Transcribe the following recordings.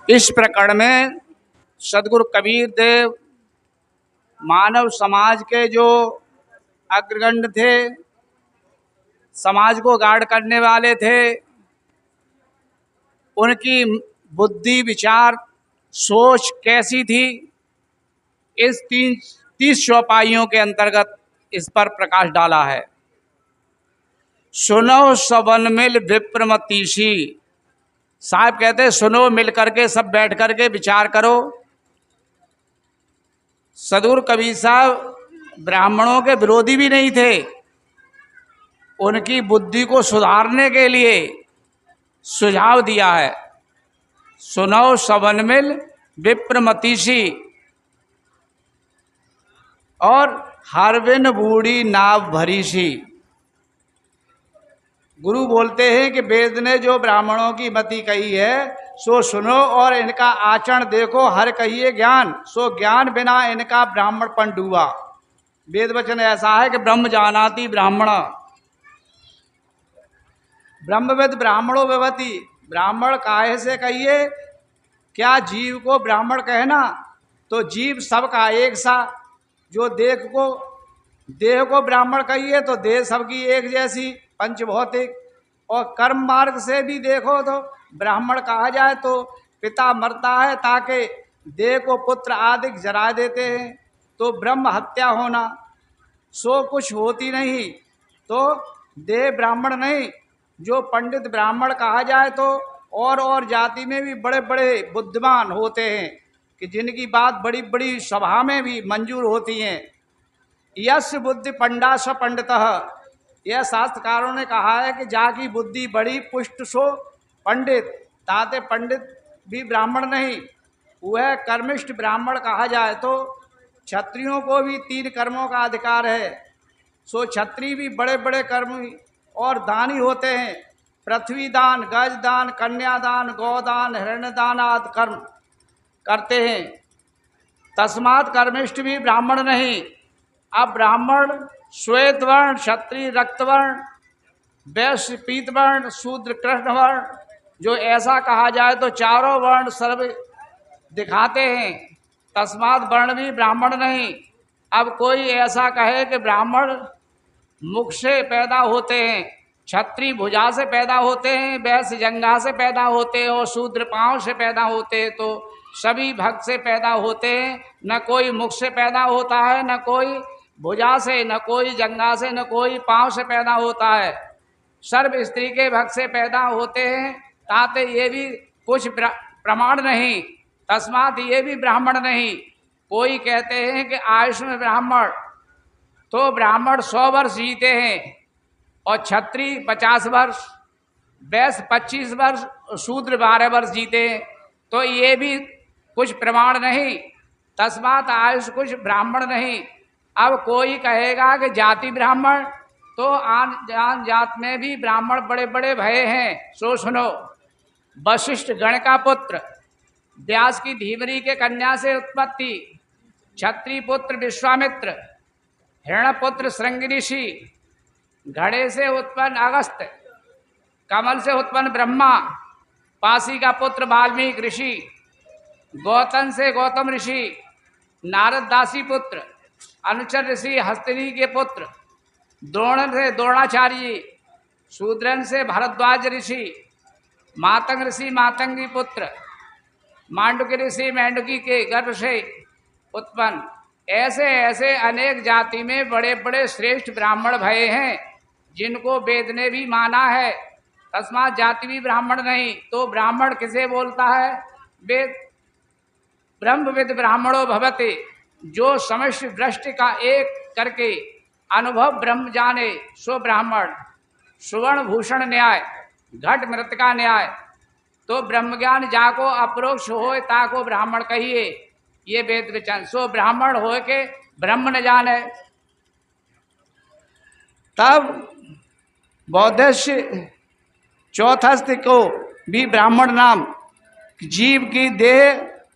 इस प्रकरण में सदगुरु कबीर देव मानव समाज के जो अग्रगण्य थे, समाज को गार्ड करने वाले थे, उनकी बुद्धि, विचार, सोच कैसी थी, इस 30 चौपाइयों के अंतर्गत इस पर प्रकाश डाला है। सुनो सबन मिल विप्रमतीसी, साहब कहते हैं सुनो, मिल करके सब बैठ करके विचार करो। सदगुरु कबीर साहब ब्राह्मणों के विरोधी भी नहीं थे, उनकी बुद्धि को सुधारने के लिए सुझाव दिया है। सुनो सबन मिल विप्रमतीसी और हरविन बूढ़ी नाव भरीसी। गुरु बोलते हैं कि वेद ने जो ब्राह्मणों की मति कही है सो सुनो और इनका आचरण देखो। हर कहिए ज्ञान, सो ज्ञान बिना इनका ब्राह्मणपन डूबा। वेद वचन ऐसा है कि ब्रह्म जानाति ब्राह्मण, ब्रह्मविद ब्राह्मणो विभति। ब्राह्मण काहे से कहिए, क्या जीव को ब्राह्मण कहना? तो जीव सबका एक सा। जो देह को ब्राह्मण कहिए तो देह सबकी एक जैसी पंचभौतिक। और कर्म मार्ग से भी देखो तो ब्राह्मण कहा जाए तो पिता मरता है ताकि देह को पुत्र आदि जरा देते हैं, तो ब्रह्म हत्या होना सो कुछ होती नहीं, तो देह ब्राह्मण नहीं। जो पंडित ब्राह्मण कहा जाए तो और जाति में भी बड़े बड़े बुद्धिमान होते हैं कि जिनकी बात बड़ी बड़ी सभा में भी मंजूर होती हैं। यश बुद्धि पंडा स पंडितः, यह शास्त्रकारों ने कहा है कि जाकी बुद्धि बड़ी पुष्ट सो पंडित। ताते पंडित भी ब्राह्मण नहीं, वह कर्मिष्ठ ब्राह्मण कहा जाए तो क्षत्रियों को भी 3 कर्मों का अधिकार है। सो क्षत्रिय भी बड़े बड़े कर्म और दानी होते हैं। पृथ्वी दान, गज दान, कन्यादान, गौदान, हिरण्यदान आदि कर्म करते हैं। तस्मात् कर्मिष्ठ भी ब्राह्मण नहीं। अब ब्राह्मण श्वेत वर्ण, क्षत्रिय रक्तवर्ण, वैश्य पीत वर्ण, शूद्र कृष्ण वर्ण, जो ऐसा कहा जाए तो चारों वर्ण सर्व दिखाते हैं। तस्मात् वर्ण भी ब्राह्मण नहीं। अब कोई ऐसा कहे कि ब्राह्मण मुख से पैदा होते हैं, क्षत्रिय भुजा से पैदा होते हैं, वैश्य जंघा से पैदा होते हैं और शूद्र पांव से पैदा होते हैं, तो सभी भक्त से पैदा होते हैं। न कोई मुख से पैदा होता है, न कोई भुजा से, न कोई जंघा से, न कोई पांव से पैदा होता है। सर्व स्त्री के भक्त से पैदा होते हैं, ताते ये भी कुछ प्रमाण नहीं। तस्मात ये भी ब्राह्मण नहीं। कोई कहते हैं कि आयुष में ब्राह्मण, तो ब्राह्मण 100 वर्ष जीते हैं और क्षत्रिय 50 वर्ष, वैश्य 25 वर्ष, शूद्र 12 वर्ष जीते हैं, तो ये भी कुछ प्रमाण नहीं। तस्मात आयुष कुछ ब्राह्मण नहीं। अब कोई कहेगा कि जाति ब्राह्मण, तो आन जात में भी ब्राह्मण बड़े बड़े भये हैं। सो सुनो, वशिष्ठ गण का पुत्र, व्यास की धीवरी के कन्या से उत्पत्ति, क्षत्रिय पुत्र विश्वामित्र, हिरण्यपुत्र श्रृंग ऋषि, घड़े से उत्पन्न अगस्त, कमल से उत्पन्न ब्रह्मा, पासी का पुत्र वाल्मीकि ऋषि, गौतम से गौतम ऋषि, नारद दासी पुत्र, अनुचर ऋषि हस्तिनी के पुत्र, द्रोण से द्रोणाचार्य, शूद्रन से भारद्वाज ऋषि, मातंग ऋषि मातंगी पुत्र, मांडुकी ऋषि मेंढुकी के गर्भ से उत्पन्न। ऐसे ऐसे अनेक जाति में बड़े बड़े श्रेष्ठ ब्राह्मण भये हैं, जिनको वेद ने भी माना है। तस्मात् जाति भी ब्राह्मण नहीं। तो ब्राह्मण किसे बोलता है? वेद ब्रह्मविद ब्राह्मणो भवते, जो समस्त दृष्टि का एक करके अनुभव ब्रह्म जाने सो ब्राह्मण। सुवर्ण भूषण न्याय, घट मृतिका न्याय, तो ब्रह्म ज्ञान जाको अपरोक्ष होए ताको ब्राह्मण कहिए। ये वेद वचन। सो ब्राह्मण हो के ब्रह्म न जाने। तब बौद्धस्य चौथस्थ को भी ब्राह्मण नाम, जीव की देह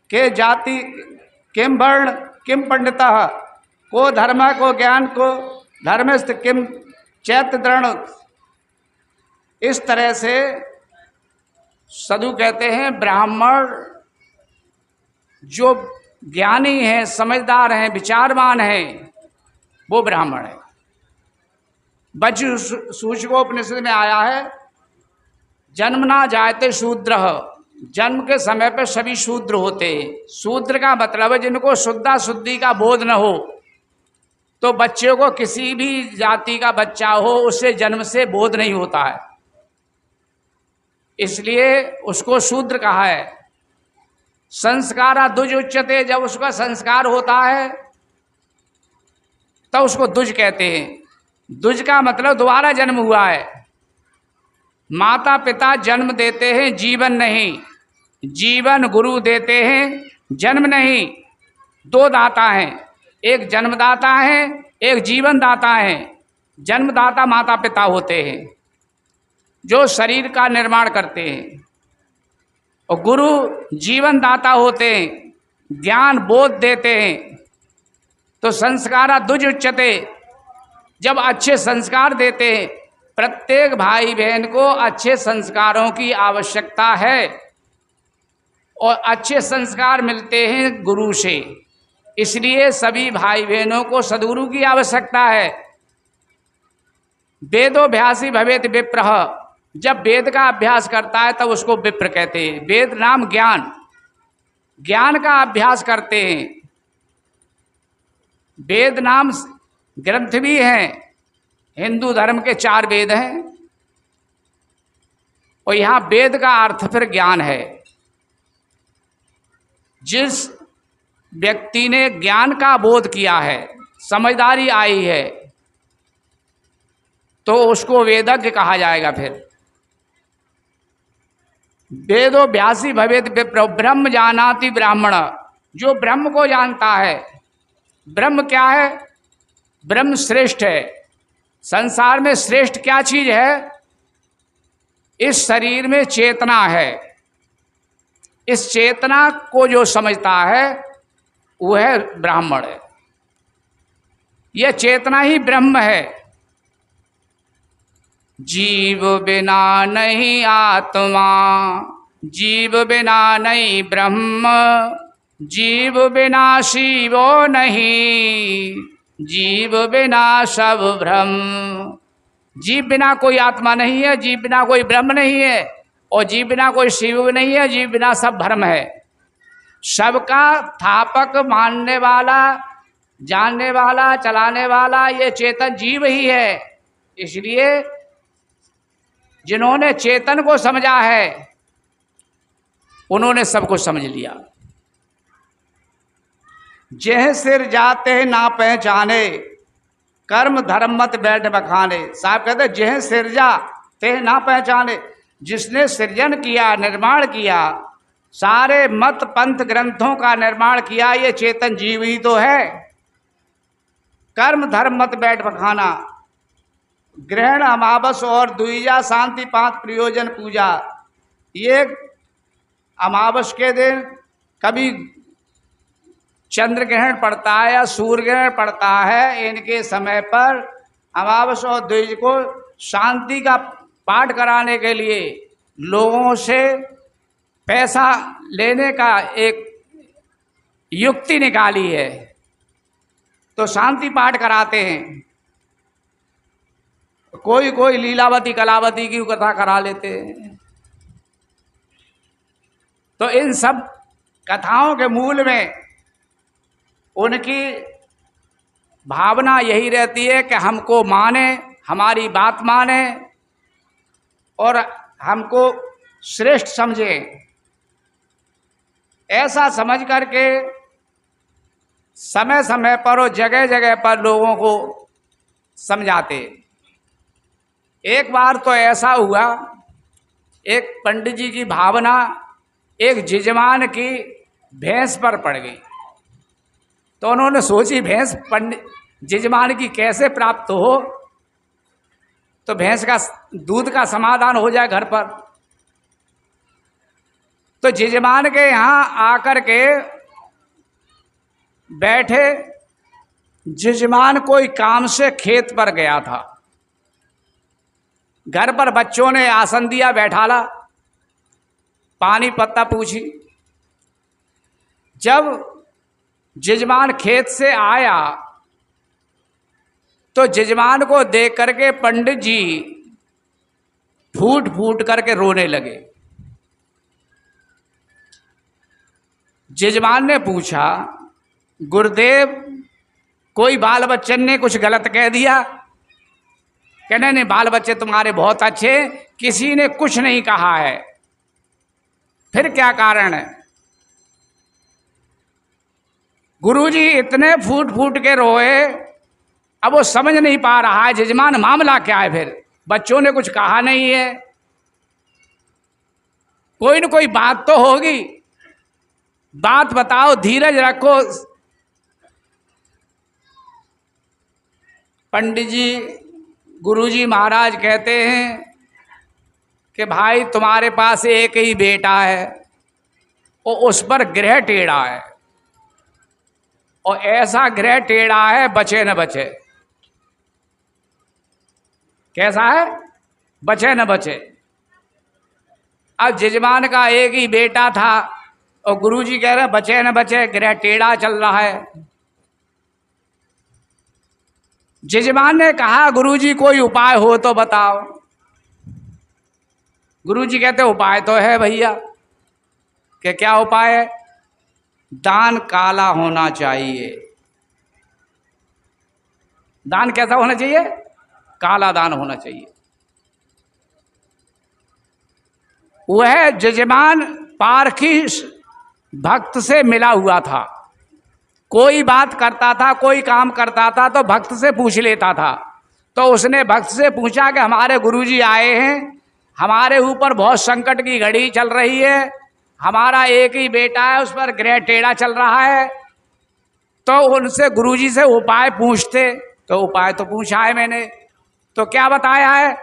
के जाति किम वर्ण किम पंडितः, को धर्म को ज्ञान को धर्मस्थ किम चैत्य दृढ़। इस तरह से साधु कहते हैं ब्राह्मण जो ज्ञानी हैं, समझदार हैं, विचारवान हैं, वो ब्राह्मण है। सूचकोपनिषद में आया है, जन्मना जायते शूद्र, जन्म के समय पर सभी शूद्र होते हैं। शूद्र का मतलब है जिनको शुद्धा शुद्धि का बोध न हो। तो बच्चे को, किसी भी जाति का बच्चा हो, उससे जन्म से बोध नहीं होता है, इसलिए उसको शूद्र कहा है। संस्कारा दुज उच्यते, जब उसका संस्कार होता है तो उसको दुज कहते हैं। दुज का मतलब दोबारा जन्म हुआ है। माता पिता जन्म देते हैं, जीवन नहीं। जीवन गुरु देते हैं, जन्म नहीं। दो दाता हैं, एक जन्मदाता है, एक जीवन दाता है। जन्मदाता माता पिता होते हैं जो शरीर का निर्माण करते हैं, और गुरु जीवन दाता होते हैं, ज्ञान बोध देते हैं। तो संस्कारा दुज उच्यते, जब अच्छे संस्कार देते हैं। प्रत्येक भाई बहन को अच्छे संस्कारों की आवश्यकता है, और अच्छे संस्कार मिलते हैं गुरु से। इसलिए सभी भाई बहनों को सद्गुरु की आवश्यकता है। वेदोभ्यासी भवेत विप्रः, जब वेद का अभ्यास करता है तब उसको विप्र कहते हैं। वेद नाम ज्ञान, ज्ञान का अभ्यास करते हैं। वेद नाम ग्रंथ भी हैं। हिंदू धर्म के 4 वेद हैं, और यहाँ वेद का अर्थ फिर ज्ञान है। जिस व्यक्ति ने ज्ञान का बोध किया है, समझदारी आई है, तो उसको वेदज्ञ कहा जाएगा। फिर वेदोभ्यासी भवेत विप्र, ब्रह्म जानाति ब्राह्मण, जो ब्रह्म को जानता है। ब्रह्म क्या है? ब्रह्म श्रेष्ठ है। संसार में श्रेष्ठ क्या चीज है? इस शरीर में चेतना है। इस चेतना को जो समझता है वह ब्राह्मण है। यह चेतना ही ब्रह्म है। जीव बिना नहीं आत्मा, जीव बिना नहीं ब्रह्म, जीव बिना शिवो नहीं, जीव बिना सब ब्रह्म। जीव बिना कोई आत्मा नहीं है, जीव बिना कोई ब्रह्म नहीं है, और जीव बिना कोई शिव नहीं है, जीव बिना सब भ्रम है। सबका स्थापक, मानने वाला, जानने वाला, चलाने वाला ये चेतन जीव ही है। इसलिए जिन्होंने चेतन को समझा है उन्होंने सब कुछ समझ लिया। जेह सिर जाते ना पहचाने, कर्म धर्म मत बैठ बखाने। साहब कहते जेह सिरजा ते ना पहचाने, जिसने सृजन किया, निर्माण किया, सारे मत पंथ ग्रंथों का निर्माण किया, ये चेतन जीव ही तो है। कर्म धर्म मत बैठ बखाना, ग्रहण अमावस और द्विजा शांति 5 प्रयोजन पूजा। ये अमावस के दिन कभी चंद्र ग्रहण पड़ता है या सूर्य ग्रहण पड़ता है, इनके समय पर अमावस और द्विज को शांति का पाठ कराने के लिए लोगों से पैसा लेने का एक युक्ति निकाली है, तो शांति पाठ कराते हैं। कोई कोई लीलावती कलावती की कथा करा लेते हैं। तो इन सब कथाओं के मूल में उनकी भावना यही रहती है कि हमको माने, हमारी बात माने और हमको श्रेष्ठ समझे। ऐसा समझ करके समय समय पर और जगह जगह पर लोगों को समझाते। एक बार तो ऐसा हुआ, एक पंडित जी की भावना एक जजमान की भैंस पर पड़ गई। तो उन्होंने सोची भैंस पंडित जजमान की कैसे प्राप्त हो, तो भैंस का दूध का समाधान हो जाए घर पर। तो जजमान के यहाँ आकर के बैठे। जजमान कोई काम से खेत पर गया था, घर पर बच्चों ने आसन दिया, बैठाला, पानी पत्ता पूछी। जब जजमान खेत से आया तो जजमान को देख करके पंडित जी फूट फूट करके रोने लगे। जजमान ने पूछा, गुरुदेव कोई बाल बच्चन ने कुछ गलत कह दिया? कहने नहीं, बाल बच्चे तुम्हारे बहुत अच्छे, किसी ने कुछ नहीं कहा है। फिर क्या कारण है? गुरुजी इतने फूट फूट के रोए, अब वो समझ नहीं पा रहा है जजमान मामला क्या है। फिर बच्चों ने कुछ कहा नहीं है, कोई न कोई बात तो होगी, बात बताओ, धीरज रखो। पंडित जी, गुरुजी महाराज कहते हैं कि भाई तुम्हारे पास एक ही बेटा है और उस पर ग्रह टेढ़ा है, और ऐसा ग्रह टेढ़ा है बचे न बचे। कैसा है? बचे न बचे। अब जजमान का एक ही बेटा था और गुरुजी कह रहे बचे न बचे, ग्रह टेढ़ा चल रहा है। जजमान ने कहा, गुरुजी कोई उपाय हो तो बताओ। गुरुजी कहते उपाय तो है भैया। कि क्या उपाय है? दान काला होना चाहिए। दान कैसा होना चाहिए? काला दान होना चाहिए। वह जजमान पारखी भक्त से मिला हुआ था, कोई बात करता था, कोई काम करता था तो भक्त से पूछ लेता था। तो उसने भक्त से पूछा कि हमारे गुरुजी आए हैं, हमारे ऊपर बहुत संकट की घड़ी चल रही है, हमारा एक ही बेटा है, उस पर ग्रह टेढ़ा चल रहा है। तो उनसे गुरुजी से उपाय पूछते। तो उपाय तो पूछा है मैंने, तो क्या बताया है?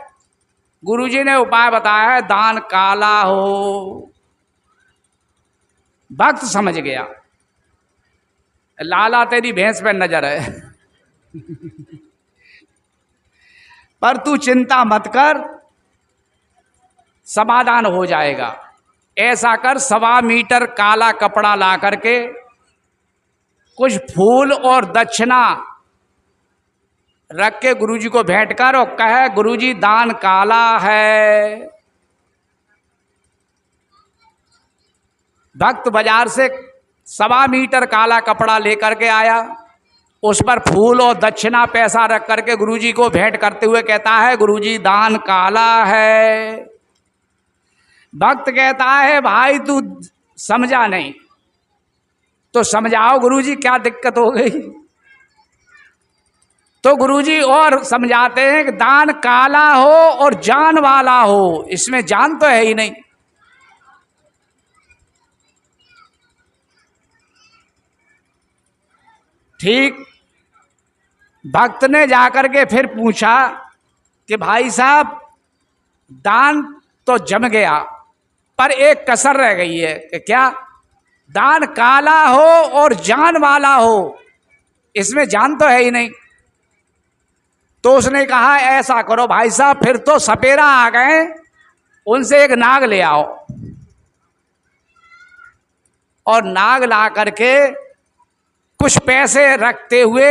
गुरुजी ने उपाय बताया है, दान काला हो। भक्त समझ गया, लाला तेरी भैंस पे नजर है पर तू चिंता मत कर, समाधान हो जाएगा। ऐसा कर, 1.25 मीटर काला कपड़ा ला करके कुछ फूल और दक्षिणा रख के गुरुजी को भेंट कर और कहे, गुरुजी दान काला है। भक्त बाजार से 1.25 मीटर काला कपड़ा लेकर के आया, उस पर फूल और दक्षिणा पैसा रख करके गुरुजी को भेंट करते हुए कहता है, गुरुजी दान काला है। भक्त कहता है, भाई तू समझा नहीं, तो समझाओ गुरुजी क्या दिक्कत हो गई। तो गुरुजी और समझाते हैं कि दान काला हो और जान वाला हो, इसमें जान तो है ही नहीं। ठीक। भक्त ने जाकर के फिर पूछा कि भाई साहब दान तो जम गया, पर एक कसर रह गई है। कि क्या? दान काला हो और जान वाला हो, इसमें जान तो है ही नहीं। तो उसने कहा, ऐसा करो भाई साहब, फिर तो सपेरा आ गए, उनसे एक नाग ले आओ, और नाग ला करके कुछ पैसे रखते हुए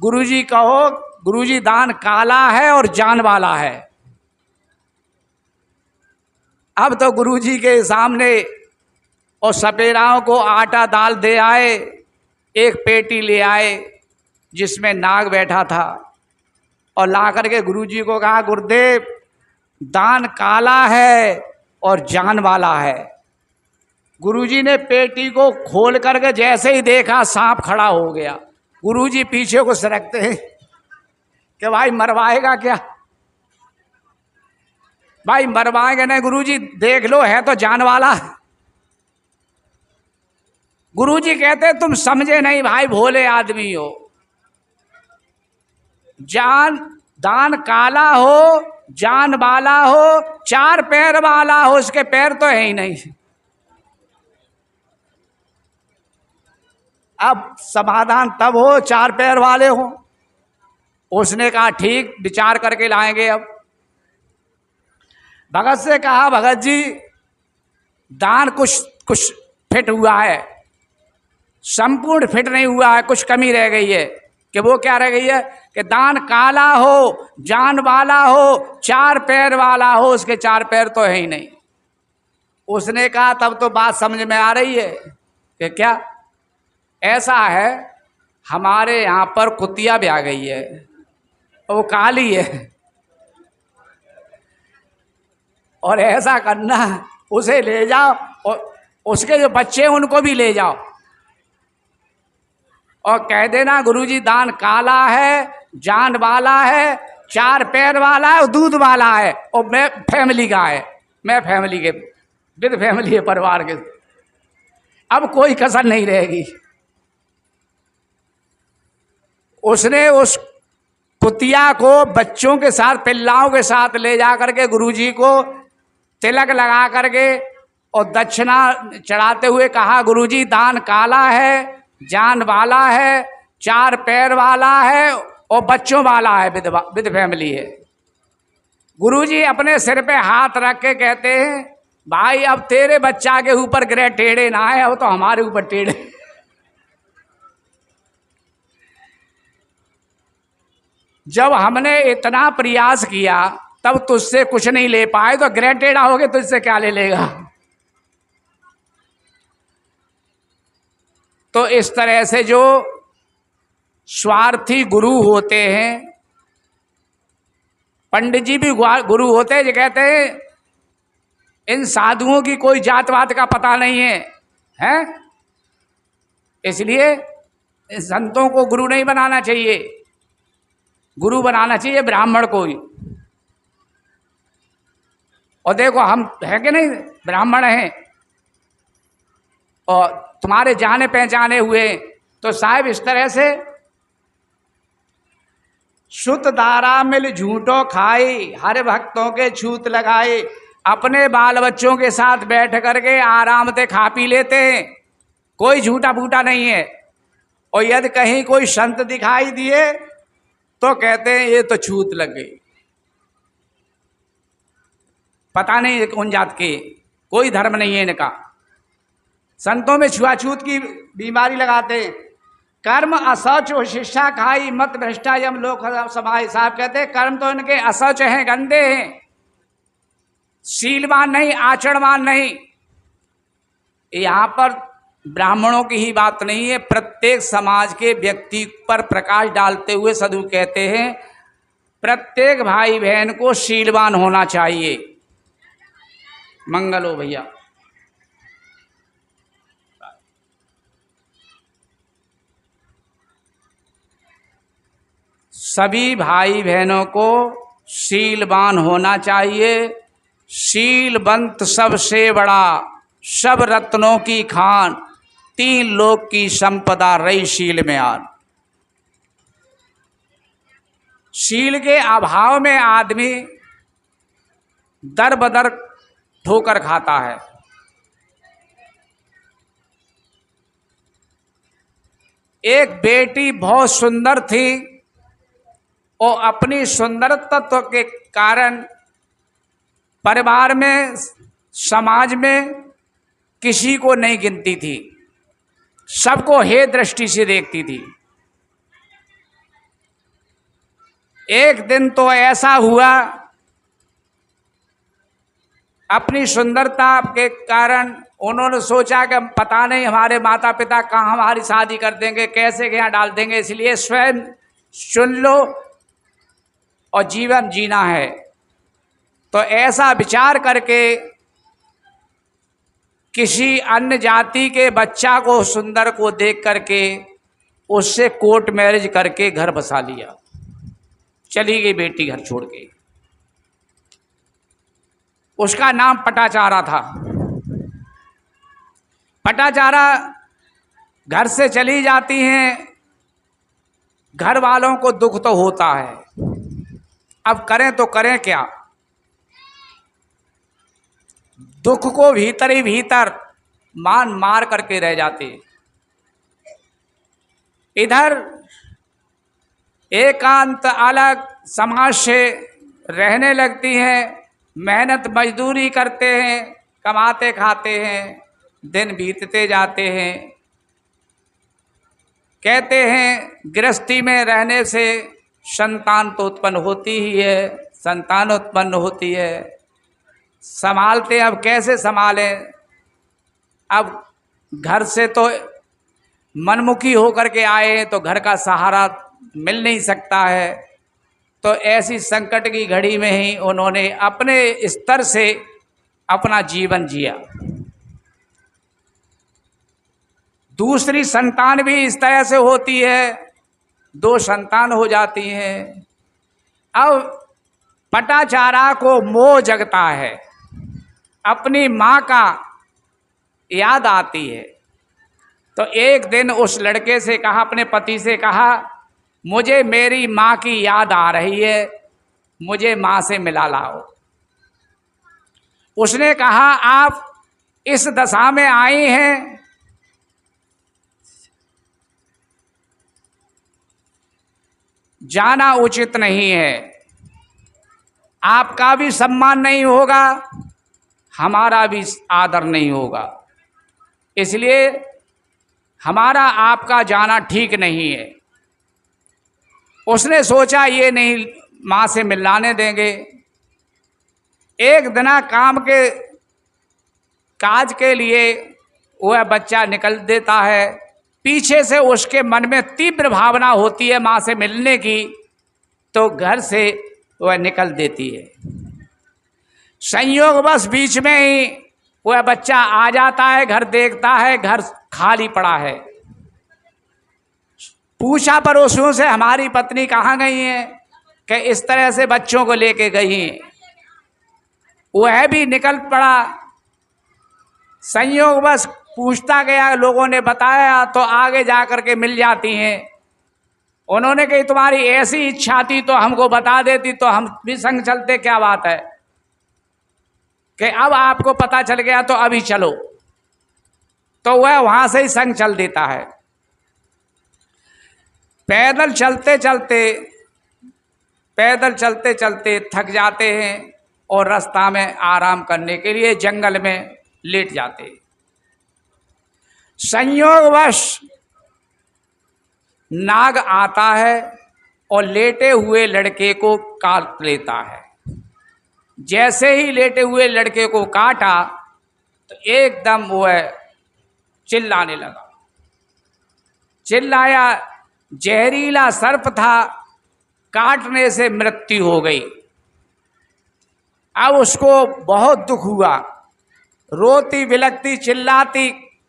गुरुजी कहो, गुरुजी दान काला है और जान वाला है। अब तो गुरुजी के सामने और सपेराओं को आटा दाल दे आए, एक पेटी ले आए जिसमें नाग बैठा था, और ला करके गुरुजी को कहा, गुरुदेव दान काला है और जान वाला है। गुरुजी ने पेटी को खोल करके जैसे ही देखा, सांप खड़ा हो गया। गुरुजी पीछे को सरकते हैं कि भाई मरवाएगा क्या? भाई मरवाएंगे नहीं गुरुजी, देख लो है तो जान वाला। गुरुजी कहते तुम समझे नहीं भाई, भोले आदमी हो। दान काला हो, जान वाला हो, 4 पैर वाला हो, उसके पैर तो है ही नहीं। अब समाधान तब हो 4 पैर वाले हो। उसने कहा ठीक, विचार करके लाएंगे। अब भगत से कहा, भगत जी दान कुछ फिट हुआ है, संपूर्ण फिट नहीं हुआ है, कुछ कमी रह गई है। कि वो क्या रह गई है कि दान काला हो, जान वाला हो, चार पैर वाला हो, उसके चार पैर तो है ही नहीं। उसने कहा तब तो बात समझ में आ रही है कि क्या ऐसा है, हमारे यहाँ पर कुतिया भी आ गई है, वो काली है, और ऐसा करना उसे ले जाओ और उसके जो बच्चे हैं उनको भी ले जाओ और कह देना गुरुजी दान काला है, जान वाला है, चार पैर वाला है और दूध वाला है, और मैं फैमिली का है, मैं फैमिली के विद फैमिली परिवार के, अब कोई कसर नहीं रहेगी। उसने उस कुतिया को बच्चों के साथ, पिल्लाओं के साथ ले जा करके गुरुजी को तिलक लगा करके और दक्षिणा चढ़ाते हुए कहा गुरुजी दान काला है, जान वाला है, चार पैर वाला है और बच्चों वाला है, विद फैमिली है। गुरुजी अपने सिर पे हाथ रख के कहते हैं भाई अब तेरे बच्चा के ऊपर ग्रह टेढ़े ना आए, अब तो हमारे ऊपर टेढ़े। जब हमने इतना प्रयास किया तब तुझसे कुछ नहीं ले पाए, तो ग्रह टेढ़ा हो गया, तुझसे क्या ले लेगा। तो इस तरह से जो स्वार्थी गुरु होते हैं, पंडित जी भी गुरु होते हैं, जो कहते हैं इन साधुओं की कोई जात वात का पता नहीं है, हैं? इसलिए संतों को गुरु नहीं बनाना चाहिए, गुरु बनाना चाहिए ब्राह्मण को ही। और देखो हम है कि नहीं, ब्राह्मण हैं और तुम्हारे जाने पहचाने हुए, तो साहब इस तरह से शुद्ध दारा मिल झूठो खाई, हर भक्तों के छूत लगाए, अपने बाल बच्चों के साथ बैठ करके आराम से खा पी लेते हैं, कोई झूठा बूटा नहीं है। और यदि कहीं कोई संत दिखाई दिए तो कहते हैं ये तो छूत लग गई, पता नहीं कौन जात के, कोई धर्म नहीं है इनका। संतों में छुआछूत की बीमारी लगाते हैं। कर्म असौच हो शिक्षा खाई, मत भ्रष्टा यम लोक समाई। साहब कहते हैं कर्म तो इनके असौच हैं, गंदे हैं, शीलवान नहीं, आचरणवान नहीं। यहाँ पर ब्राह्मणों की ही बात नहीं है, प्रत्येक समाज के व्यक्ति पर प्रकाश डालते हुए साधु कहते हैं प्रत्येक भाई बहन को शीलवान होना चाहिए। मंगल हो भैया। सभी भाई बहनों को शीलवान होना चाहिए। शीलवंत सबसे बड़ा, सब रत्नों की खान, तीन लोक की संपदा रही शील में आन। शील के अभाव में आदमी दर बदर ठोकर खाता है। एक बेटी बहुत सुंदर थी और अपनी सुंदर तत्व के कारण परिवार में, समाज में किसी को नहीं गिनती थी, सबको हे दृष्टि से देखती थी। एक दिन तो ऐसा हुआ, अपनी सुंदरता के कारण उन्होंने सोचा कि पता नहीं हमारे माता पिता कहाँ हमारी शादी कर देंगे, कैसे यहाँ डाल देंगे, इसलिए स्वयं चुन लो और जीवन जीना है। तो ऐसा विचार करके किसी अन्य जाति के बच्चा को, सुंदर को देख करके उससे कोर्ट मैरिज करके घर बसा लिया। चली गई बेटी घर छोड़ के। उसका नाम पटाचारा था। पटाचारा घर से चली जाती हैं, घर वालों को दुख तो होता है, अब करें तो करें क्या। दुख को भीतर ही भीतर मान मार करके रह जाते। इधर एकांत अलग समाज से रहने लगती हैं, मेहनत मजदूरी करते हैं, कमाते खाते हैं, दिन बीतते जाते हैं। कहते हैं गृहस्थी में रहने से संतान तो उत्पन्न होती ही है, संतान उत्पन्न होती है, संभालते अब कैसे संभालें। अब घर से तो मनमुखी होकर के आए तो घर का सहारा मिल नहीं सकता है। तो ऐसी संकट की घड़ी में ही उन्होंने अपने स्तर से अपना जीवन जिया। दूसरी संतान भी इस तरह से होती है, 2 संतान हो जाती हैं। अब पटाचारा को मोह जगता है, अपनी माँ का याद आती है। तो एक दिन उस लड़के से कहा, अपने पति से कहा, मुझे मेरी माँ की याद आ रही है, मुझे माँ से मिला लाओ। उसने कहा, आप इस दशा में आई हैं, जाना उचित नहीं है, आपका भी सम्मान नहीं होगा, हमारा भी आदर नहीं होगा, इसलिए हमारा आपका जाना ठीक नहीं है। उसने सोचा ये नहीं माँ से मिलाने देंगे। एक दिन काम के काज के लिए वह बच्चा निकल देता है। पीछे से उसके मन में तीव्र भावना होती है माँ से मिलने की, तो घर से वह निकल देती है। संयोगवश बीच में ही वह बच्चा आ जाता है, घर देखता है, घर खाली पड़ा है। पूछा पड़ोसियों से, हमारी पत्नी कहाँ गई है, कि इस तरह से बच्चों को लेके गई हैं। वह भी निकल पड़ा। संयोगवश पूछता गया, लोगों ने बताया, तो आगे जा कर के मिल जाती हैं। उन्होंने कही तुम्हारी ऐसी इच्छा थी तो हमको बता देती तो हम भी संग चलते, क्या बात है कि अब आपको पता चल गया तो अभी चलो। तो वह वहां से ही संग चल देता है। पैदल चलते चलते थक जाते हैं और रास्ता में आराम करने के लिए जंगल में लेट जाते हैं। संयोगवश नाग आता है और लेटे हुए लड़के को काट लेता है। जैसे ही लेटे हुए लड़के को काटा तो एकदम वह चिल्लाने लगा। चिल्लाया, जहरीला सर्प था, काटने से मृत्यु हो गई। अब उसको बहुत दुख हुआ, रोती बिलखती चिल्लाती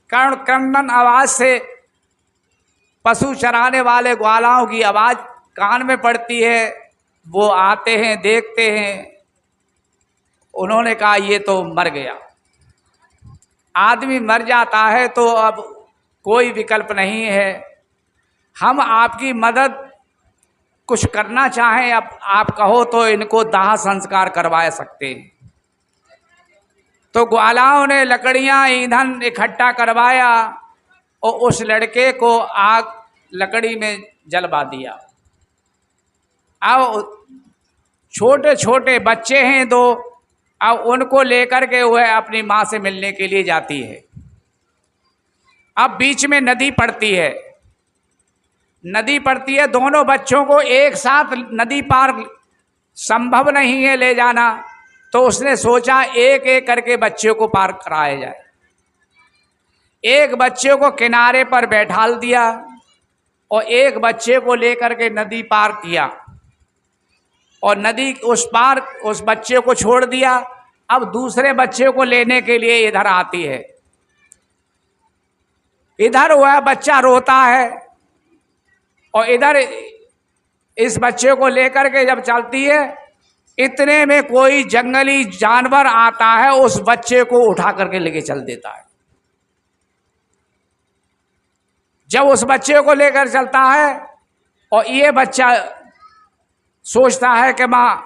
कर्ण क्रंदन आवाज से पशु चराने वाले ग्वालाओं की आवाज कान में पड़ती है। वो आते हैं, देखते हैं। उन्होंने कहा ये तो मर गया। आदमी मर जाता है तो अब कोई विकल्प नहीं है, हम आपकी मदद कुछ करना चाहें, अब आप कहो तो इनको दाह संस्कार करवा सकते हैं। तो ग्वालाओं ने लकड़ियां ईंधन इकट्ठा करवाया और उस लड़के को आग लकड़ी में जलवा दिया। अब छोटे छोटे बच्चे हैं 2, अब उनको लेकर के वह अपनी माँ से मिलने के लिए जाती है। अब बीच में नदी पड़ती है, दोनों बच्चों को एक साथ नदी पार संभव नहीं है ले जाना। तो उसने सोचा एक एक करके बच्चे को पार कराया जाए। एक बच्चे को किनारे पर बैठाल दिया और एक बच्चे को लेकर के नदी पार किया और नदी उस पार उस बच्चे को छोड़ दिया। अब दूसरे बच्चे को लेने के लिए इधर आती है। इधर वह बच्चा रोता है और इधर इस बच्चे को लेकर के जब चलती है, इतने में कोई जंगली जानवर आता है, उस बच्चे को उठा करके लेके चल देता है। जब उस बच्चे को लेकर चलता है और ये बच्चा सोचता है कि माँ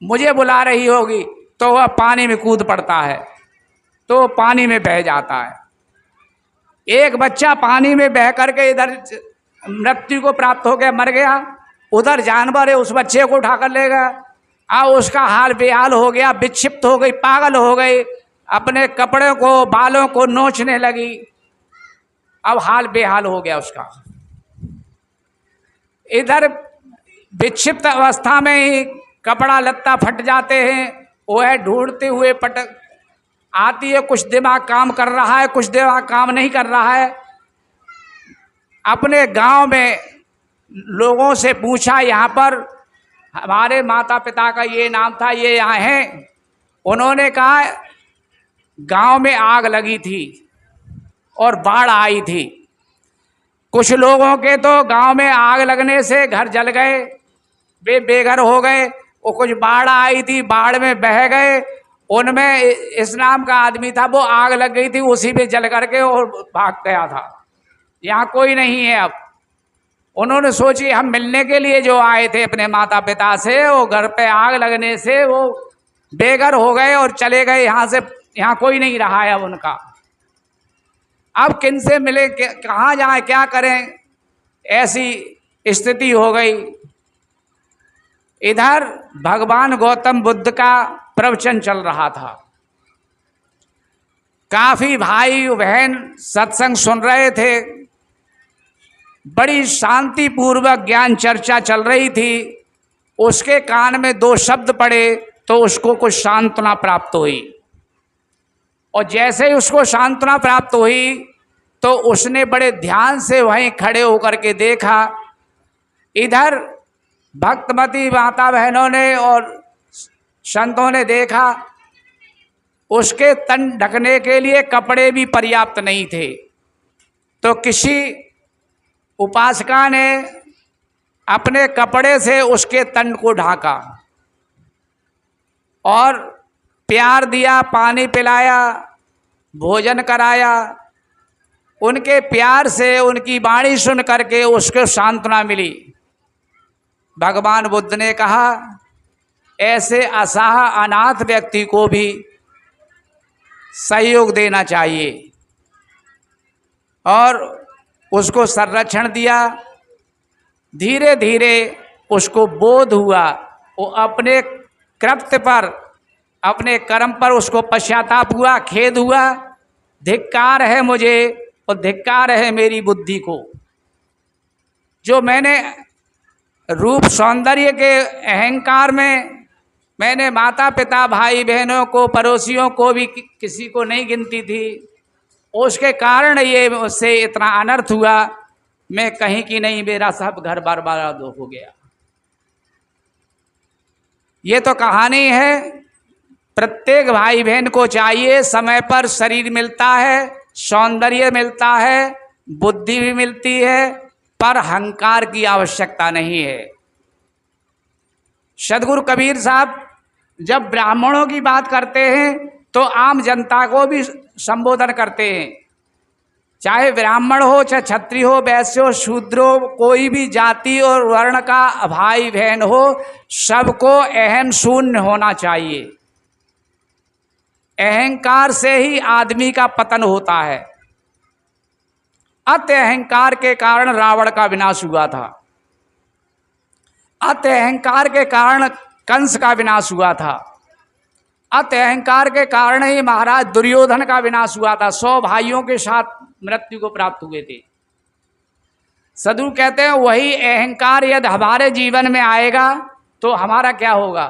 मुझे बुला रही होगी, तो वह पानी में कूद पड़ता है, तो पानी में बह जाता है। एक बच्चा पानी में बह करके इधर मृत्यु को प्राप्त हो गया, मर गया। उधर जानवर है, उस बच्चे को उठा कर ले गया। अब उसका हाल बेहाल हो गया, विक्षिप्त हो गई, पागल हो गई, अपने कपड़े को बालों को नोचने लगी। अब हाल बेहाल हो गया उसका। इधर विक्षिप्त अवस्था में ही कपड़ा लत्ता फट जाते हैं, वह ढूंढते हुए पटक आती है। कुछ दिमाग काम कर रहा है, कुछ दिमाग काम नहीं कर रहा है। अपने गांव में लोगों से पूछा, यहाँ पर हमारे माता पिता का ये नाम था, ये यहाँ हैं। उन्होंने कहा गांव में आग लगी थी और बाढ़ आई थी। कुछ लोगों के तो गांव में आग लगने से घर जल गए, वे बेघर हो गए। वो कुछ बाढ़ आई थी, बाढ़ में बह गए। उनमें इस नाम का आदमी था, वो आग लग गई थी, उसी में जल करके और भाग गया था। यहाँ कोई नहीं है। अब उन्होंने सोची हम मिलने के लिए जो आए थे अपने माता पिता से, वो घर पे आग लगने से वो बेघर हो गए और चले गए यहाँ से। यहाँ कोई नहीं रहा है अब उनका। अब किन से मिले, कहाँ जाए, क्या करें, ऐसी स्थिति हो गई। इधर भगवान गौतम बुद्ध का प्रवचन चल रहा था। काफी भाई बहन सत्संग सुन रहे थे। बड़ी शांतिपूर्वक ज्ञान चर्चा चल रही थी। उसके कान में दो शब्द पड़े तो उसको कुछ सांत्वना प्राप्त हुई। और जैसे ही उसको सांत्वना प्राप्त हुई तो उसने बड़े ध्यान से वहीं खड़े होकर के देखा। इधर भक्तमती माता बहनों ने और संतों ने देखा, उसके तन ढकने के लिए कपड़े भी पर्याप्त नहीं थे। तो किसी उपासका ने अपने कपड़े से उसके तन को ढाका और प्यार दिया, पानी पिलाया, भोजन कराया। उनके प्यार से, उनकी वाणी सुन करके उसको सांत्वना मिली। भगवान बुद्ध ने कहा ऐसे असहाय अनाथ व्यक्ति को भी सहयोग देना चाहिए और उसको संरक्षण दिया। धीरे धीरे उसको बोध हुआ, वो अपने कृत्य पर, अपने कर्म पर उसको पश्चाताप हुआ, खेद हुआ। धिक्कार है मुझे और धिक्कार है मेरी बुद्धि को, जो मैंने रूप सौंदर्य के अहंकार में मैंने माता पिता भाई बहनों को, पड़ोसियों को भी किसी को नहीं गिनती थी। उसके कारण ये उससे इतना अनर्थ हुआ। मैं कहीं की नहीं, मेरा सब घर बर्बाद हो गया। ये तो कहानी है। प्रत्येक भाई बहन को चाहिए, समय पर शरीर मिलता है, सौंदर्य मिलता है, बुद्धि भी मिलती है, पर अहंकार की आवश्यकता नहीं है। सदगुरु कबीर साहब जब ब्राह्मणों की बात करते हैं तो आम जनता को भी संबोधन करते हैं। चाहे ब्राह्मण हो, चाहे क्षत्रिय हो, वैश्य हो, शूद्र हो, कोई भी जाति और वर्ण का भाई बहन हो, सबको अहम शून्य होना चाहिए। अहंकार से ही आदमी का पतन होता है। अत अहंकार के कारण रावण का विनाश हुआ था। अत अहंकार के कारण कंस का विनाश हुआ था। अत अहंकार के कारण ही महाराज दुर्योधन का विनाश हुआ था। 100 भाइयों के साथ मृत्यु को प्राप्त हुए थे। सदगुरु कहते हैं वही अहंकार यदि हमारे जीवन में आएगा तो हमारा क्या होगा,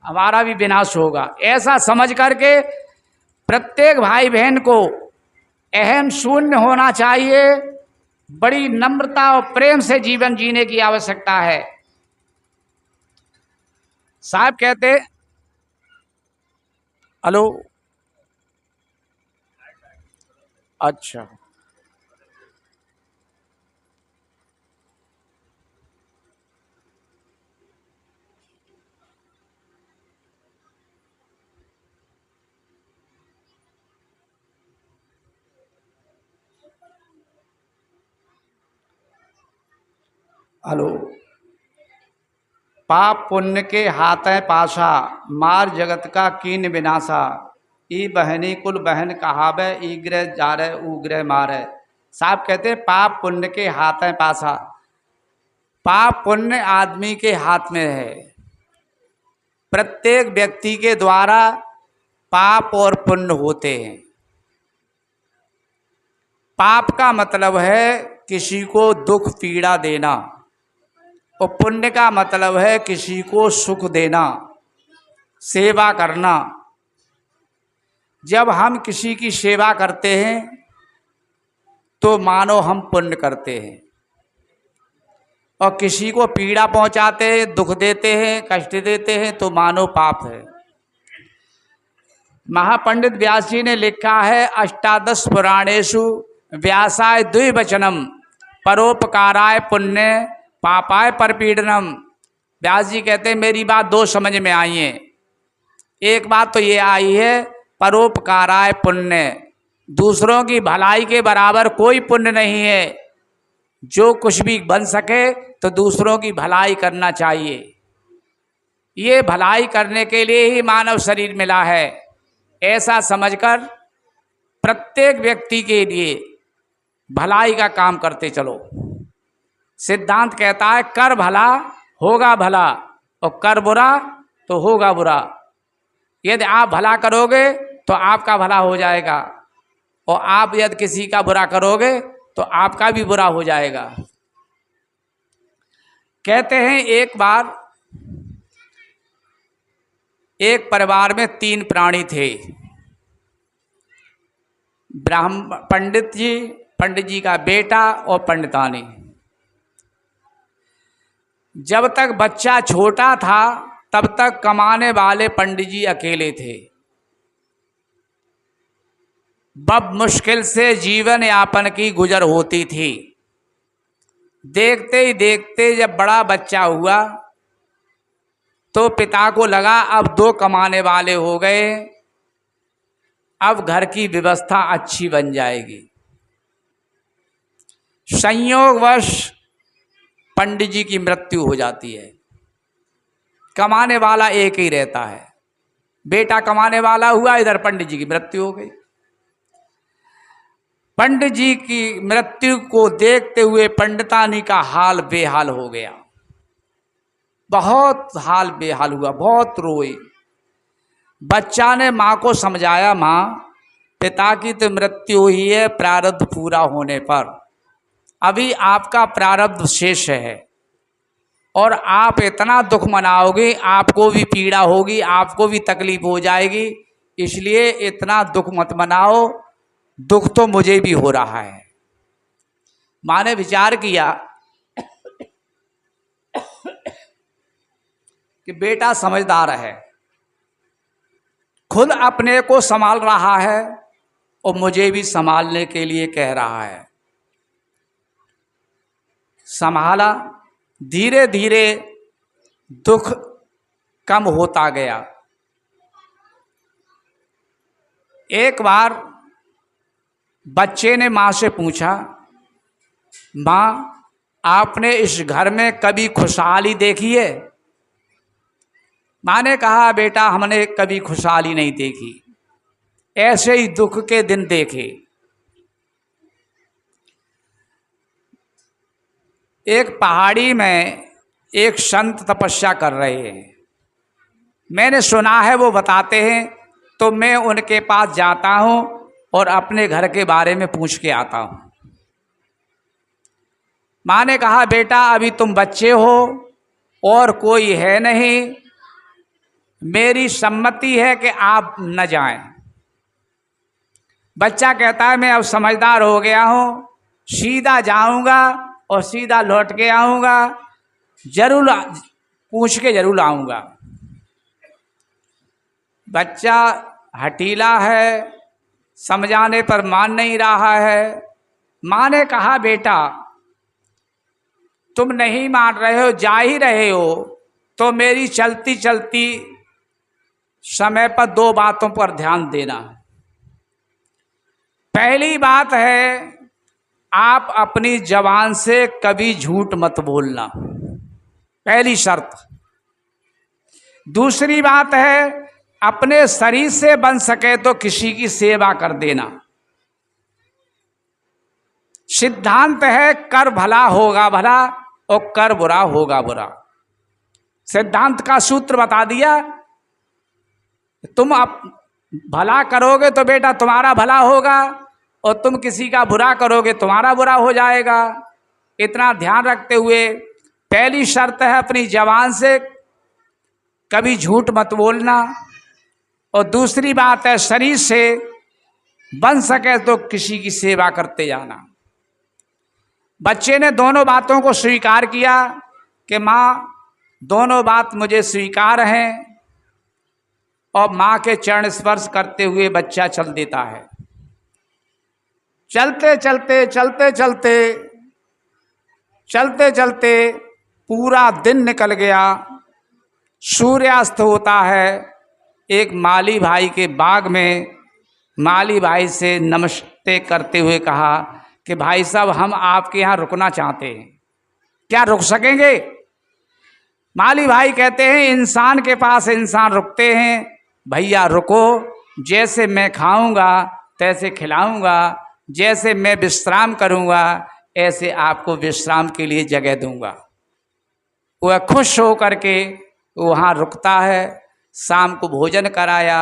हमारा भी विनाश होगा। ऐसा समझ करके प्रत्येक भाई बहन को अहम शून्य होना चाहिए। बड़ी नम्रता और प्रेम से जीवन जीने की आवश्यकता है। साहब कहते, हेलो, अच्छा, हेलो। पाप पुण्य के हाथें पाशा, मार जगत का कीन विनाशा। ई बहनी कुल बहन कहावे, ईग्रह जारे उग्रह मारे। साहब कहते हैं पाप पुण्य के हाथें पाशा। पाप पुण्य आदमी के हाथ में है। प्रत्येक व्यक्ति के द्वारा पाप और पुण्य होते हैं। पाप का मतलब है किसी को दुख पीड़ा देना, और पुण्य का मतलब है किसी को सुख देना, सेवा करना। जब हम किसी की सेवा करते हैं तो मानो हम पुण्य करते हैं, और किसी को पीड़ा पहुंचाते हैं, दुख देते हैं, कष्ट देते हैं तो मानो पाप है। महापंडित व्यास जी ने लिखा है, अष्टादश पुराणेषु व्यासाय द्विवचनम परोपकाराय पुण्य पापाय परपीडनम। व्यास जी कहते हैं मेरी बात दो समझ में आई है। एक बात तो ये आई है परोपकाराय पुण्य, दूसरों की भलाई के बराबर कोई पुण्य नहीं है। जो कुछ भी बन सके तो दूसरों की भलाई करना चाहिए। ये भलाई करने के लिए ही मानव शरीर मिला है, ऐसा समझकर प्रत्येक व्यक्ति के लिए भलाई का काम करते चलो। सिद्धांत कहता है कर भला होगा भला और कर बुरा तो होगा बुरा। यदि आप भला करोगे तो आपका भला हो जाएगा, और आप यदि किसी का बुरा करोगे तो आपका भी बुरा हो जाएगा। कहते हैं एक बार एक परिवार में 3 प्राणी थे, पंडित जी का बेटा और पंडितानी। जब तक बच्चा छोटा था तब तक कमाने वाले पंडित जी अकेले थे। बब मुश्किल से जीवन यापन की गुजर होती थी। देखते ही देखते जब बड़ा बच्चा हुआ तो पिता को लगा अब 2 कमाने वाले हो गए, अब घर की व्यवस्था अच्छी बन जाएगी। संयोगवश पंडित जी की मृत्यु हो जाती है। कमाने वाला एक ही रहता है, बेटा कमाने वाला हुआ, इधर पंडित जी की मृत्यु हो गई। पंडित जी की मृत्यु को देखते हुए पंडितानी का हाल बेहाल हो गया, बहुत हाल बेहाल हुआ, बहुत रोई। बच्चा ने माँ को समझाया, माँ पिता की तो मृत्यु हुई है प्रारब्ध पूरा होने पर, अभी आपका प्रारब्ध शेष है और आप इतना दुख मनाओगे, आपको भी पीड़ा होगी, आपको भी तकलीफ हो जाएगी, इसलिए इतना दुख मत मनाओ, दुख तो मुझे भी हो रहा है। माँ ने विचार किया कि बेटा समझदार है, खुद अपने को संभाल रहा है और मुझे भी संभालने के लिए कह रहा है। संभाला, धीरे धीरे दुख कम होता गया। एक बार बच्चे ने माँ से पूछा, माँ आपने इस घर में कभी खुशहाली देखी है? माँ ने कहा, बेटा हमने कभी खुशहाली नहीं देखी, ऐसे ही दुख के दिन देखे। एक पहाड़ी में एक संत तपस्या कर रहे हैं, मैंने सुना है, वो बताते हैं, तो मैं उनके पास जाता हूँ और अपने घर के बारे में पूछ के आता हूँ। माँ ने कहा, बेटा अभी तुम बच्चे हो और कोई है नहीं, मेरी सम्मति है कि आप न जाएं। बच्चा कहता है, मैं अब समझदार हो गया हूँ, सीधा जाऊँगा और सीधा लौट के आऊँगा, जरूर पूछ के जरूर आऊँगा। बच्चा हठीला है, समझाने पर मान नहीं रहा है। माँ ने कहा, बेटा तुम नहीं मान रहे हो, जा ही रहे हो, तो मेरी चलती चलती समय पर 2 बातों पर ध्यान देना। पहली बात है, आप अपनी जबान से कभी झूठ मत बोलना, पहली शर्त। दूसरी बात है, अपने शरीर से बन सके तो किसी की सेवा कर देना। सिद्धांत है कर भला होगा भला और कर बुरा होगा बुरा। सिद्धांत का सूत्र बता दिया, तुम अब भला करोगे तो बेटा तुम्हारा भला होगा, और तुम किसी का बुरा करोगे तुम्हारा बुरा हो जाएगा। इतना ध्यान रखते हुए पहली शर्त है अपनी जबान से कभी झूठ मत बोलना, और दूसरी बात है शरीर से बन सके तो किसी की सेवा करते जाना। बच्चे ने दोनों बातों को स्वीकार किया कि माँ दोनों बात मुझे स्वीकार हैं, और माँ के चरण स्पर्श करते हुए बच्चा चल देता है। चलते चलते चलते चलते चलते चलते पूरा दिन निकल गया, सूर्यास्त होता है। एक माली भाई के बाग में माली भाई से नमस्ते करते हुए कहा कि भाई साहब हम आपके यहाँ रुकना चाहते हैं, क्या रुक सकेंगे? माली भाई कहते हैं इंसान के पास इंसान रुकते हैं, भैया रुको, जैसे मैं खाऊंगा तैसे खिलाऊंगा, जैसे मैं विश्राम करूंगा ऐसे आपको विश्राम के लिए जगह दूंगा। वह खुश हो करके वहाँ रुकता है। शाम को भोजन कराया,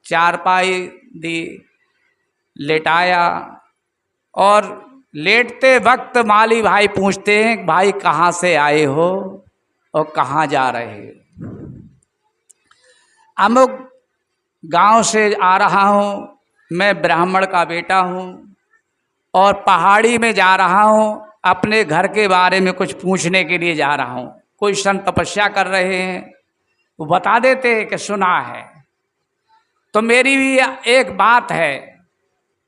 चारपाई दी, लेटाया, और लेटते वक्त माली भाई पूछते हैं भाई कहाँ से आए हो और कहाँ जा रहे हो? अमुक गांव से आ रहा हूँ, मैं ब्राह्मण का बेटा हूँ और पहाड़ी में जा रहा हूँ, अपने घर के बारे में कुछ पूछने के लिए जा रहा हूँ। कोई संत तपस्या कर रहे हैं, वो बता देते हैं कि सुना है। तो मेरी भी एक बात है,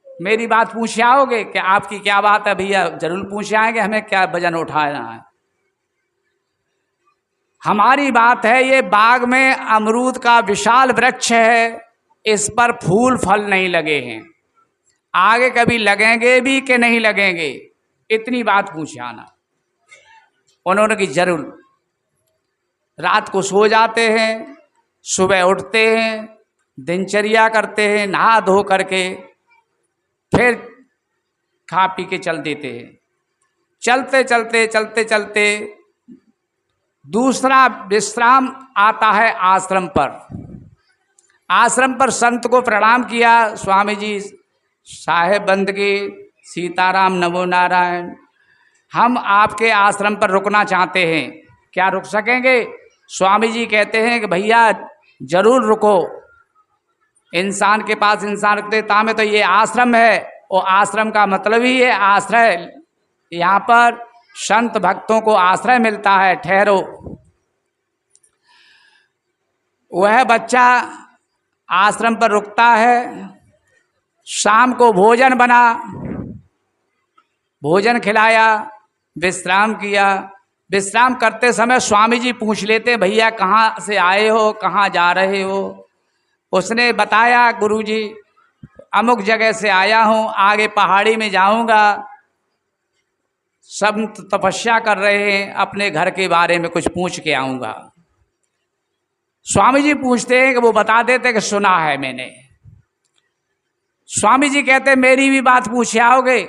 मेरी बात पूछ आओगे कि आपकी क्या बात है? भैया जरूर पूछ आएंगे, हमें क्या वजन उठाना है। हमारी बात है ये बाग में अमरूद का विशाल वृक्ष है, इस पर फूल फल नहीं लगे हैं, आगे कभी लगेंगे भी कि नहीं लगेंगे, इतनी बात पूछ आना। उन्होंने की जरूर। रात को सो जाते हैं, सुबह उठते हैं, दिनचर्या करते हैं, नहा धो करके फिर खा पी के चल देते हैं। चलते चलते चलते चलते दूसरा विश्राम आता है आश्रम पर। आश्रम पर संत को प्रणाम किया, स्वामी जी साहेब बंदगी, सीताराम नमो नारायण, हम आपके आश्रम पर रुकना चाहते हैं, क्या रुक सकेंगे? स्वामी जी कहते हैं कि भैया जरूर रुको, इंसान के पास इंसान रुकते तामे तो ये आश्रम है, और आश्रम का मतलब ही है आश्रय। यहाँ पर संत भक्तों को आश्रय मिलता है, ठहरो। वह बच्चा आश्रम पर रुकता है। शाम को भोजन बना, भोजन खिलाया, विश्राम किया। विश्राम करते समय स्वामी जी पूछ लेते भैया कहाँ से आए हो, कहाँ जा रहे हो? उसने बताया गुरुजी अमुक जगह से आया हूँ, आगे पहाड़ी में जाऊँगा, सब तपस्या कर रहे हैं, अपने घर के बारे में कुछ पूछ के आऊँगा। स्वामी जी पूछते हैं कि वो बता देते कि सुना है मैंने। स्वामी जी कहते मेरी भी बात पूछ आओगे?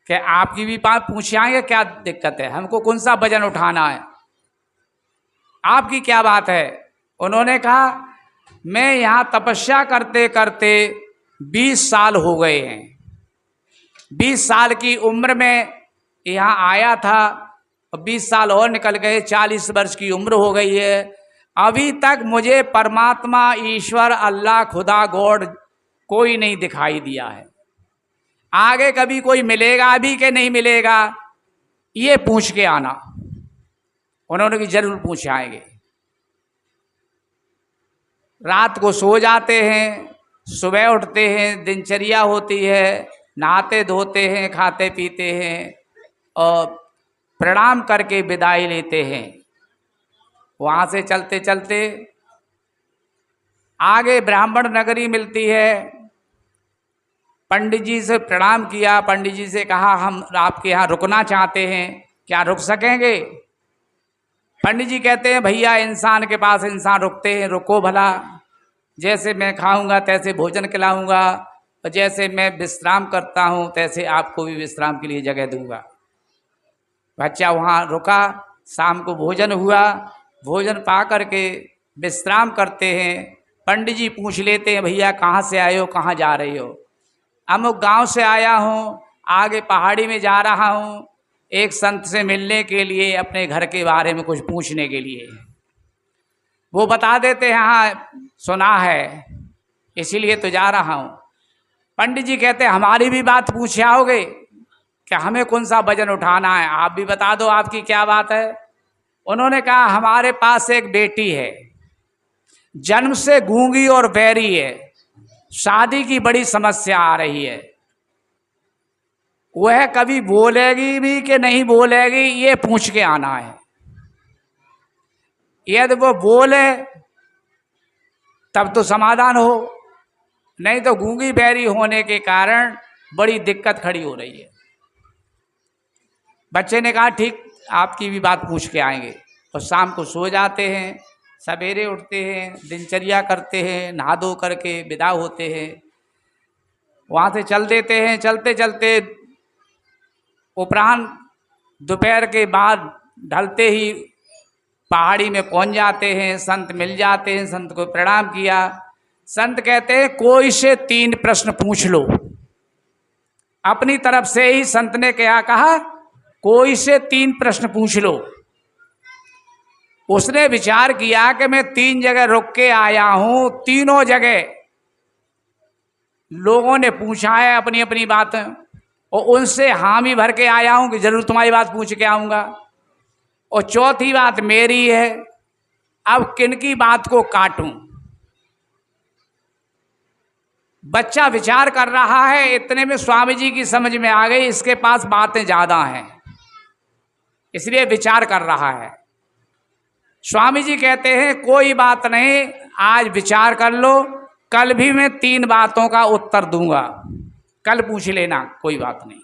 कि आपकी भी बात पूछ आएंगे, क्या दिक्कत है, हमको कौन सा वजन उठाना है, आपकी क्या बात है? उन्होंने कहा मैं यहाँ तपस्या करते करते 20 साल हो गए हैं, 20 साल की उम्र में यहाँ आया था, 20 साल और निकल गए, 40 वर्ष की उम्र हो गई है, अभी तक मुझे परमात्मा, ईश्वर, अल्लाह, खुदा, गॉड कोई नहीं दिखाई दिया है। आगे कभी कोई मिलेगा भी कि नहीं मिलेगा, ये पूछ के आना। उन्होंने कि जरूर पूछ आएंगे। रात को सो जाते हैं, सुबह उठते हैं, दिनचर्या होती है, नहाते धोते हैं, खाते पीते हैं और प्रणाम करके विदाई लेते हैं। वहाँ से चलते चलते आगे ब्राह्मण नगरी मिलती है। पंडित जी से प्रणाम किया, पंडित जी से कहा हम आपके यहाँ रुकना चाहते हैं, क्या रुक सकेंगे? पंडित जी कहते हैं भैया इंसान के पास इंसान रुकते हैं, रुको भला, जैसे मैं खाऊंगा तैसे भोजन खिलाऊंगा, और जैसे मैं विश्राम करता हूँ तैसे आपको भी विश्राम के लिए जगह दूंगा। बच्चा वहाँ रुका, शाम को भोजन हुआ, भोजन पा करके विश्राम करते हैं। पंडित जी पूछ लेते हैं भैया कहाँ से आए हो, कहाँ जा रहे हो? अमुक गांव से आया हूँ, आगे पहाड़ी में जा रहा हूँ, एक संत से मिलने के लिए, अपने घर के बारे में कुछ पूछने के लिए। वो बता देते हैं हाँ सुना है, इसीलिए तो जा रहा हूँ। पंडित जी कहते हैं हमारी भी बात पूछ आओगे कि हमें कौन सा वजन उठाना है, आप भी बता दो आपकी क्या बात है। उन्होंने कहा हमारे पास एक बेटी है, जन्म से गूंगी और बहरी है, शादी की बड़ी समस्या आ रही है। वह कभी बोलेगी भी कि नहीं बोलेगी, ये पूछ के आना है। यदि वो बोले तब तो समाधान हो, नहीं तो गूंगी बहरी होने के कारण बड़ी दिक्कत खड़ी हो रही है। बच्चे ने कहा ठीक, आपकी भी बात पूछ के आएंगे। और शाम को सो जाते हैं, सवेरे उठते हैं, दिनचर्या करते हैं, नहा धो करके विदा होते हैं। वहाँ से चल देते हैं। चलते चलते उपरांत दोपहर के बाद ढलते ही पहाड़ी में पहुंच जाते हैं। संत मिल जाते हैं, संत को प्रणाम किया। संत कहते हैं कोई से 3 प्रश्न पूछ लो। अपनी तरफ से ही संत ने क्या कहा, कोई से 3 प्रश्न पूछ लो। उसने विचार किया कि मैं 3 जगह रुक के आया हूं, तीनों जगह लोगों ने पूछा है अपनी अपनी बात, और उनसे हामी भर के आया हूं कि जरूर तुम्हारी बात पूछ के आऊंगा। और चौथी बात मेरी है, अब किनकी बात को काटूं। बच्चा विचार कर रहा है, इतने में स्वामी जी की समझ में आ गई इसके पास बातें ज्यादा हैं, इसलिए विचार कर रहा है। स्वामी जी कहते हैं कोई बात नहीं, आज विचार कर लो, कल भी मैं 3 बातों का उत्तर दूंगा, कल पूछ लेना, कोई बात नहीं।